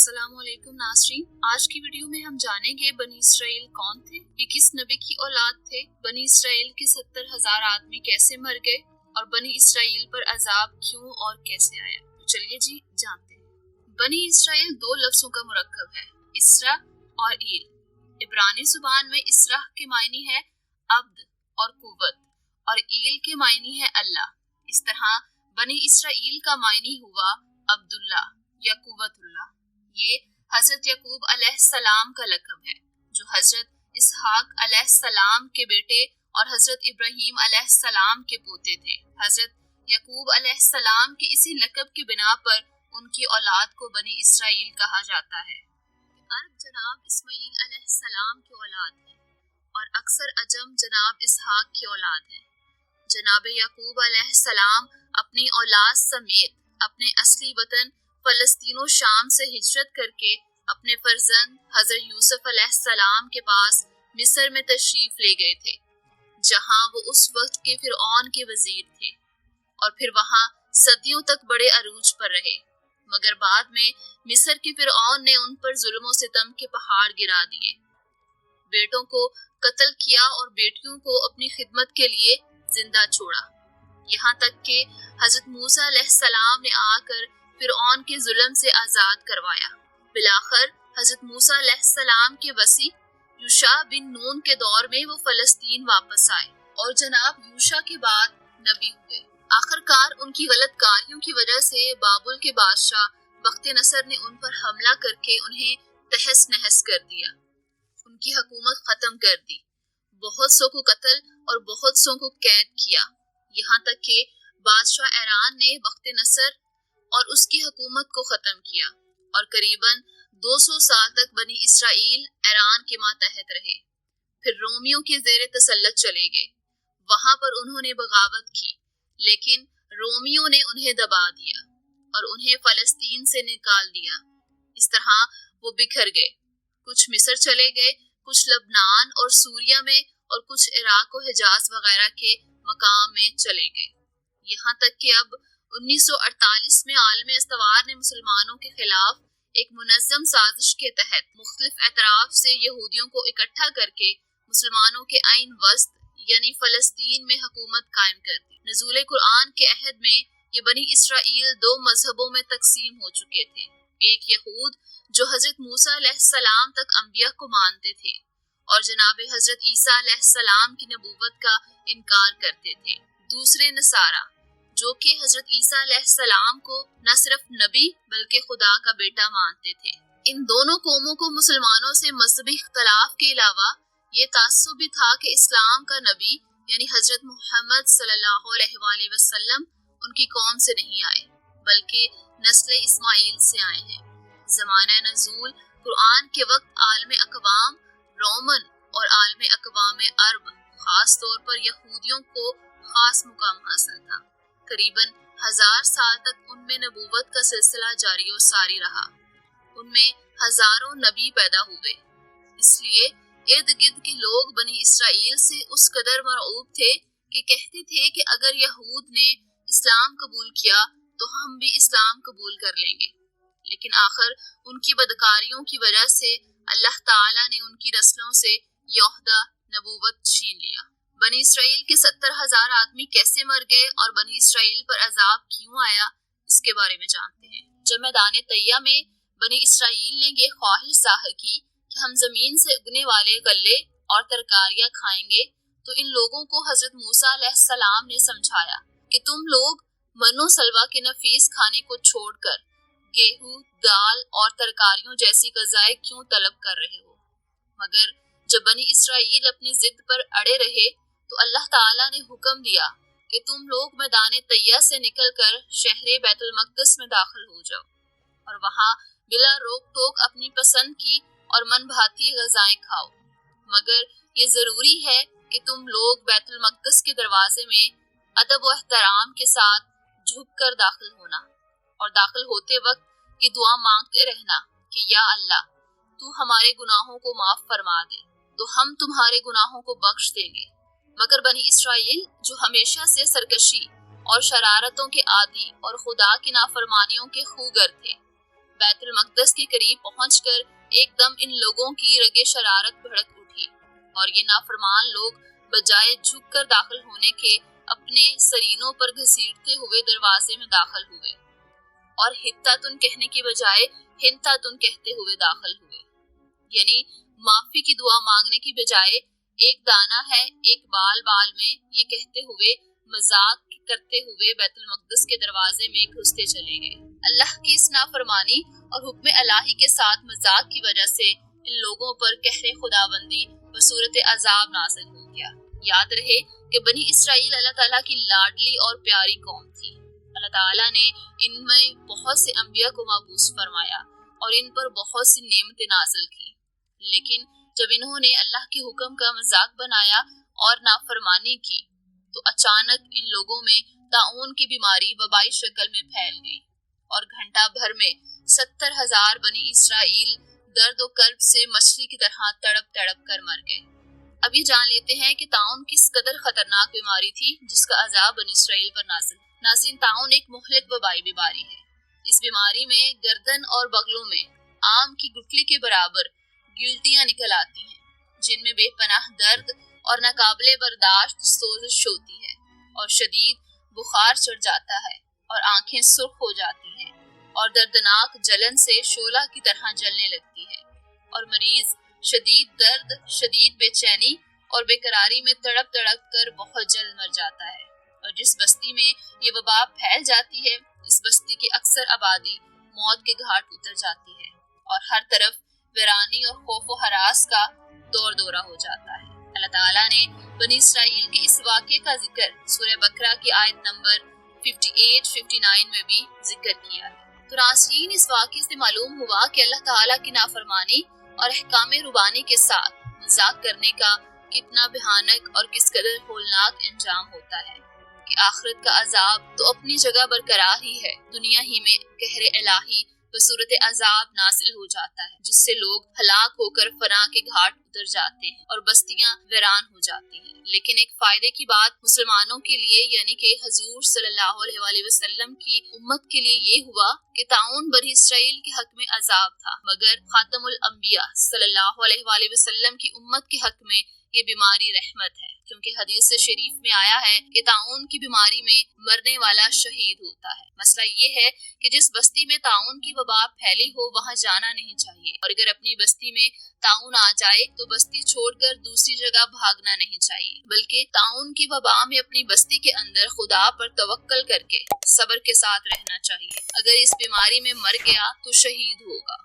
السلام علیکم ناظرین، آج کی ویڈیو میں ہم جانیں گے بنی اسرائیل کون تھے، یہ کس نبی کی اولاد تھے، بنی اسرائیل کے 70,000 آدمی کیسے مر گئے اور بنی اسرائیل پر عذاب کیوں اور کیسے آیا۔ تو چلیے جی جانتے ہیں۔ بنی اسرائیل دو لفظوں کا مرکب ہے، اسرا اور ایل۔ عبرانی زبان میں اسرا کے معنی ہے عبد اور قوت اور ایل کے معنی ہے اللہ۔ اس طرح بنی اسرائیل کا معنی ہوا عبداللہ یا قوت اللہ۔ یہ حضرت یعقوب علیہ السلام کا لقب ہے جو حضرت اسحاق علیہ السلام کے بیٹے اور حضرت ابراہیم علیہ السلام کے پوتے تھے۔ حضرت یعقوب علیہ السلام کے اسی لقب کی بنا پر ان کی اولاد کو بنی اسرائیل کہا جاتا ہے۔ عرب جناب اسماعیل علیہ السلام کی اولاد ہیں اور اکثر عجم جناب اسحاق کی اولاد ہیں۔ جناب یعقوب علیہ السلام اپنی اولاد سمیت اپنے اصلی وطن فلسطین و شام سے ہجرت کر کے اپنے فرزند حضرت یوسف علیہ السلام کے پاس مصر میں تشریف لے گئے تھے، جہاں وہ اس وقت کے فرعون کے وزیر تھے اور پھر وہاں صدیوں تک بڑے عروج پر رہے، مگر بعد میں مصر کے فرعون نے ان پر ظلم و ستم کے پہاڑ گرا دیے، بیٹوں کو قتل کیا اور بیٹیوں کو اپنی خدمت کے لیے زندہ چھوڑا، یہاں تک کہ حضرت موسیٰ علیہ السلام نے آ کر فرعون کے ظلم سے آزاد کروایا۔ بالآخر حضرت موسیٰ علیہ السلام کے وصی یوشع بن نون کے دور میں وہ فلسطین واپس آئے اور جناب یوشع کے بعد نبی ہوئے۔ آخر کار ان کی غلط کاریوں کی وجہ سے بابل کے بادشاہ بخت نصر نے ان پر حملہ کر کے انہیں تہس نہس کر دیا، ان کی حکومت ختم کر دی، بہت سو کو قتل اور بہت سو کو قید کیا، یہاں تک کہ بادشاہ ایران نے بخت نصر اور اس کی حکومت کو ختم کیا اور قریباً 200 سال تک بنی اسرائیل ایران کے ماتحت رہے۔ پھر رومیوں کے زیر تسلط چلے گئے، وہاں پر انہوں نے بغاوت کی، لیکن رومیوں نے انہیں دبا دیا اور انہیں فلسطین سے نکال دیا۔ اس طرح وہ بکھر گئے، کچھ مصر چلے گئے، کچھ لبنان اور سوریہ میں اور کچھ عراق و حجاز وغیرہ کے مقام میں چلے گئے، یہاں تک کہ اب 1948 میں عالم استوار نے مسلمانوں کے خلاف ایک منظم سازش کے تحت مختلف اطراف سے یہودیوں کو اکٹھا کر کے مسلمانوں کے عین وسط یعنی فلسطین میں حکومت قائم کر دی۔ نزول قرآن کے عہد میں یہ بنی اسرائیل دو مذہبوں میں تقسیم ہو چکے تھے، ایک یہود جو حضرت موسیٰ علیہ السلام تک انبیاء کو مانتے تھے اور جناب حضرت عیسیٰ علیہ السلام کی نبوت کا انکار کرتے تھے، دوسرے نصارہ جو کہ حضرت عیسیٰ علیہ السلام کو نہ صرف نبی بلکہ خدا کا بیٹا مانتے تھے۔ ان دونوں قوموں کو مسلمانوں سے مذہبی اختلاف کے علاوہ یہ تعصب بھی تھا کہ اسلام کا نبی یعنی حضرت محمد صلی اللہ علیہ وآلہ وسلم ان کی قوم سے نہیں آئے بلکہ نسل اسماعیل سے آئے ہیں۔ زمانہ نزول قرآن کے وقت عالم اقوام رومن اور عالم اقوام عرب خاص طور پر یہودیوں کو خاص مقام حاصل تھا۔ قریباً 1000 سال تک ان میں نبوت کا سلسلہ جاری و ساری رہا، ان میں ہزاروں نبی پیدا ہوئے، اس لیے ارد گرد کے لوگ بنی اسرائیل سے اس قدر مرعوب تھے کہ کہتے تھے کہ اگر یہود نے اسلام قبول کیا تو ہم بھی اسلام قبول کر لیں گے، لیکن آخر ان کی بدکاریوں کی وجہ سے اللہ تعالیٰ نے ان کی نسلوں سے یہ عہدہ نبوت چھین لیا۔ بنی اسرائیل کے 70,000 آدمی کیسے مر گئے اور بنی اسرائیل پر عذاب کیوں آیا، اس کے بارے میں جانتے ہیں۔ جب میدان طیہ میں بنی اسرائیل نے یہ خواہش ظاہر کی کہ ہم زمین سے اگنے والے غلے اور ترکاریاں کھائیں گے تو ان لوگوں کو حضرت موسیٰ علیہ السلام نے سمجھایا کہ تم لوگ من و سلوہ کے نفیس کھانے کو چھوڑ کر گیہوں، دال اور ترکاریوں جیسی غذائیں کیوں طلب کر رہے ہو؟ مگر جب بنی اسرائیل اپنی ضد پر اڑے رہے تو اللہ تعالیٰ نے حکم دیا کہ تم لوگ میدان طیہ سے نکل کر شہر بیت المقدس میں داخل ہو جاؤ اور وہاں بلا روک ٹوک اپنی پسند کی اور من بھاتی غذائیں کھاؤ، مگر یہ ضروری ہے کہ تم لوگ بیت المقدس کے دروازے میں ادب و احترام کے ساتھ جھک کر داخل ہونا اور داخل ہوتے وقت کی دعا مانگتے رہنا کہ یا اللہ تو ہمارے گناہوں کو معاف فرما دے تو ہم تمہارے گناہوں کو بخش دیں گے۔ مگر بنی اسرائیل جو ہمیشہ سے سرکشی اور شرارتوں کے عادی اور خدا کی نافرمانیوں کے خوگر تھے، بیت المقدس کے قریب پہنچ کر ایک دم ان لوگوں کی رگے شرارت بھڑک اٹھی اور یہ نافرمان لوگ بجائے جھک کر داخل ہونے کے اپنے سرینوں پر گھسیٹتے ہوئے دروازے میں داخل ہوئے اور ہتاتن کہنے کی بجائے ہنتاتن کہتے ہوئے داخل ہوئے، یعنی معافی کی دعا مانگنے کی بجائے ایک دانہ ہے ایک بال بال میں، یہ کہتے ہوئے مذاق کرتے ہوئے بیت المقدس کے دروازے میں گھستے چلے گئے۔ اللہ کی اس نافرمانی اور حکم الہی کے ساتھ مذاق کی وجہ سے ان لوگوں پر قہر خداوندی بصورت عذاب نازل ہو گیا۔ یاد رہے کہ بنی اسرائیل اللہ تعالیٰ کی لاڈلی اور پیاری قوم تھی۔ اللہ تعالیٰ نے ان میں بہت سے انبیاء کو مبعوث فرمایا اور ان پر بہت سی نعمتیں نازل کی، لیکن جب انہوں نے اللہ کے حکم کا مذاق بنایا اور نافرمانی کی تو اچانک ان لوگوں میں طاعون کی بیماری وبائی شکل میں پھیل گئی اور گھنٹہ بھر میں 70,000 بنی اسرائیل درد و کرب سے مچھلی کی طرح تڑپ تڑپ کر مر گئے۔ اب یہ جان لیتے ہیں کہ طاعون کس قدر خطرناک بیماری تھی جس کا عذاب بنی اسرائیل پر نازل۔ ناظرین، طاعون ایک مہلک وبائی بیماری ہے۔ اس بیماری میں گردن اور بغلوں میں آم کی گٹلی کے برابر گلٹیاں نکل آتی ہیں جن میں بے پناہ درد اور ناقابل برداشت سوزش ہوتی ہے اور شدید بخار چڑھ جاتا ہے اور آنکھیں سرخ ہو جاتی ہیں اور دردناک جلن سے شعلہ کی طرح جلنے لگتی ہے اور مریض شدید درد، شدید بے چینی اور بے قراری میں تڑپ تڑپ کر بہت جلد مر جاتا ہے۔ اور جس بستی میں یہ وبا پھیل جاتی ہے اس بستی کی اکثر آبادی موت کے گھاٹ اتر جاتی ہے اور ہر طرف ویرانی اور خوف و ہراس کا دور دورہ ہو جاتا ہے۔ اللہ تعالیٰ نے بنی اسرائیل کے اس واقعے کا ذکر سورہ بقرہ کی آیت نمبر 58-59 میں بھی ذکر کیا ہے۔ تو ناظرین، اس واقعے سے معلوم ہوا کہ اللہ تعالیٰ کی نافرمانی اور احکام ربانی کے ساتھ مذاق کرنے کا کتنا بھیانک اور کس قدر ہولناک انجام ہوتا ہے کہ آخرت کا عذاب تو اپنی جگہ برقرار ہی ہے، دنیا ہی میں قہر الہی بصورت عذاب نازل ہو جاتا ہے جس سے لوگ ہلاک ہو کر فنا کے گھاٹ اتر جاتے ہیں اور بستیاں ویران ہو جاتی ہیں۔ لیکن ایک فائدے کی بات مسلمانوں کے لیے یعنی کہ حضور صلی اللہ علیہ وآلہ وسلم کی امت کے لیے یہ ہوا کہ طاعون بنی اسرائیل کے حق میں عذاب تھا، مگر خاتم الانبیاء صلی اللہ علیہ وآلہ وسلم کی امت کے حق میں یہ بیماری رحمت ہے، کیونکہ حدیث شریف میں آیا ہے کہ طاعون کی بیماری میں مرنے والا شہید ہوتا ہے۔ مسئلہ یہ ہے کہ جس بستی میں طاعون کی وبا پھیلی ہو وہاں جانا نہیں چاہیے، اور اگر اپنی بستی میں طاعون آ جائے تو بستی چھوڑ کر دوسری جگہ بھاگنا نہیں چاہیے، بلکہ طاعون کی وبا میں اپنی بستی کے اندر خدا پر توکل کر کے صبر کے ساتھ رہنا چاہیے۔ اگر اس بیماری میں مر گیا تو شہید ہوگا۔